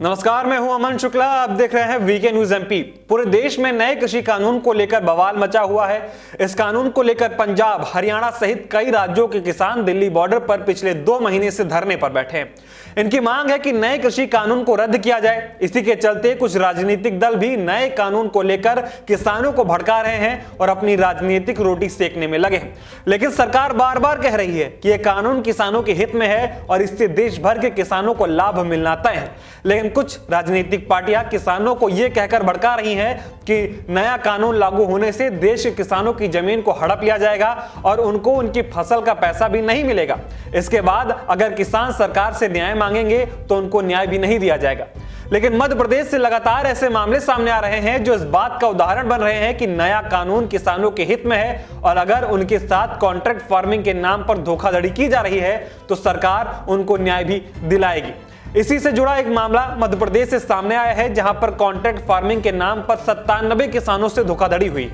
नमस्कार, मैं हूं अमन शुक्ला। आप देख रहे हैं वीके न्यूज एमपी। पूरे देश में नए कृषि कानून को लेकर बवाल मचा हुआ है। इस कानून को लेकर पंजाब, हरियाणा सहित कई राज्यों के किसान दिल्ली बॉर्डर पर पिछले 2 महीने से धरने पर बैठे हैं। इनकी मांग है कि नए कृषि कानून को रद्द किया जाए। इसी के चलते कुछ राजनीतिक दल भी नए कानून को लेकर किसानों को भड़का रहे हैं और अपनी राजनीतिक रोटी सेकने में लगे हैं। लेकिन सरकार बार बार कह रही है कि यह कानून किसानों के हित में है और इससे देश भर के किसानों को लाभ मिलना तय है। लेकिन कुछ राजनीतिक पार्टियां किसानों को यह कहकर भड़का रही हैं कि नया कानून लागू होने से देश के किसानों की जमीन को हड़प लिया जाएगा और उनको उनकी फसल का पैसा भी नहीं मिलेगा। इसके बाद अगर किसान सरकार से न्याय मांगेंगे तो उनको न्याय भी नहीं दिया जाएगा। लेकिन मध्य प्रदेश से लगातार ऐसे मामले सामने आ रहे हैं जो इस बात का उदाहरण बन रहे हैं कि नया कानून किसानों के हित में है और अगर उनके साथ कॉन्ट्रैक्ट फार्मिंग के नाम पर धोखाधड़ी की जा रही है तो सरकार उनको न्याय भी दिलाएगी। इसी से जुड़ा एक मामला मध्य प्रदेश से सामने आया है, जहां पर कॉन्ट्रैक्ट फार्मिंग के नाम पर 97 किसानों से धोखाधड़ी हुई।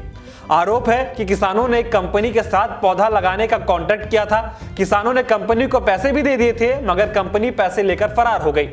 आरोप है कि किसानों ने एक कंपनी के साथ पौधा लगाने का कॉन्ट्रैक्ट किया था। किसानों ने कंपनी को पैसे भी दे दिए थे, मगर कंपनी पैसे लेकर फरार हो गई।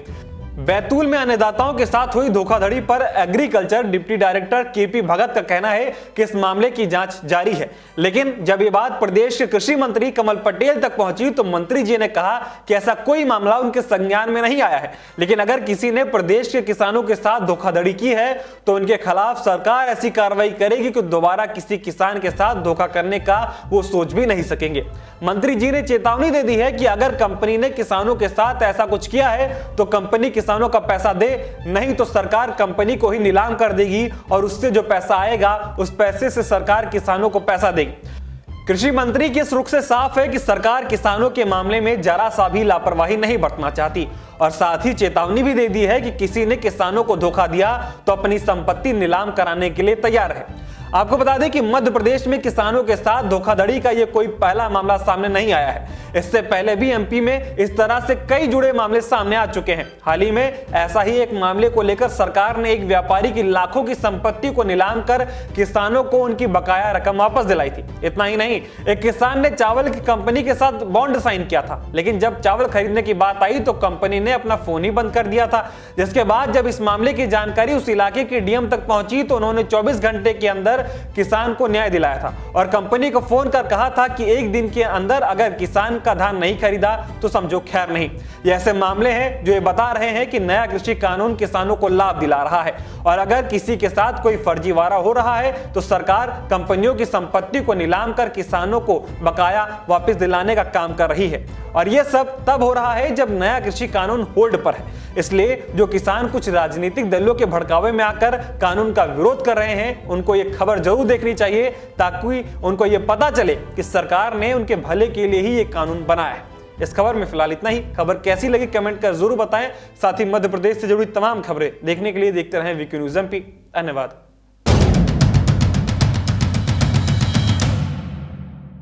बैतूल में अन्नदाताओं के साथ हुई धोखाधड़ी पर एग्रीकल्चर डिप्टी डायरेक्टर केपी भगत का कहना है कि इस मामले की जांच जारी है। लेकिन जब ये बात प्रदेश के कृषि मंत्री कमल पटेल तक पहुंची तो मंत्री जी ने कहा कि ऐसा कोई मामला उनके संज्ञान में नहीं आया है। लेकिन अगर किसी ने प्रदेश के किसानों के साथ धोखाधड़ी की है तो उनके खिलाफ सरकार ऐसी कार्रवाई करेगी कि दोबारा किसी किसान के साथ धोखा करने का वो सोच भी नहीं सकेंगे। मंत्री जी ने चेतावनी दे दी है कि अगर कंपनी ने किसानों के साथ ऐसा कुछ किया है तो कंपनी किसानों का पैसा दे, नहीं तो सरकार कंपनी को ही नीलाम कर देगी और उससे जो पैसा आएगा उस पैसे से सरकार किसानों को पैसा देगी। कृषि मंत्री के इस रुख से साफ है कि सरकार किसानों के मामले में जरा सा भी लापरवाही नहीं बरतना चाहती और साथ ही चेतावनी भी दे दी है कि किसी ने किसानों को धोखा दिया तो अपनी संपत्ति नीलाम कराने के लिए तैयार है। आपको बता दें कि मध्य प्रदेश में किसानों के साथ धोखाधड़ी का यह कोई पहला मामला सामने नहीं आया है। इससे पहले भी एमपी में इस तरह से कई जुड़े मामले सामने आ चुके हैं। हाल ही में ऐसा ही एक मामले को लेकर सरकार ने एक व्यापारी की लाखों की संपत्ति को नीलाम कर किसानों को उनकी बकाया रकम वापस दिलाई थी। इतना ही नहीं, एक किसान ने चावल की कंपनी के साथ बॉन्ड साइन किया था, लेकिन जब चावल खरीदने की बात आई तो कंपनी ने अपना फोन ही बंद कर दिया था। जिसके बाद जब इस मामले की जानकारी उस इलाके के डीएम तक पहुंची तो उन्होंने 24 घंटे के अंदर किसान को न्याय दिलाया था और कंपनी को फोन कर कहा था कि एक दिन के अंदर अगर किसान का धान नहीं खरीदा तो समझो खैर नहीं। ये ऐसे मामले हैं जो ये बता रहे हैं कि नया कृषि कानून किसानों को लाभ दिला रहा है और अगर किसी के साथ कोई फर्जीवाड़ा हो रहा है तो सरकार कंपनियों की संपत्ति को नीलाम कर किसानों को बकाया वापस दिलाने का काम कर रही है। और यह सब तब हो रहा है जब नया कृषि कानून होल्ड पर है। इसलिए जो किसान कुछ राजनीतिक दलों के भड़कावे में आकर कानून का विरोध कर रहे हैं उनको ये खबर जरूर देखनी चाहिए ताकि उनको ये पता चले कि सरकार ने उनके भले के लिए ही ये कानून बनाया है। इस खबर में फिलहाल इतना ही। खबर कैसी लगी कमेंट कर जरूर बताएं। साथ ही मध्य प्रदेश से जुड़ी तमाम खबरें देखने के लिए देखते रहें वीके न्यूज एमपी। धन्यवाद।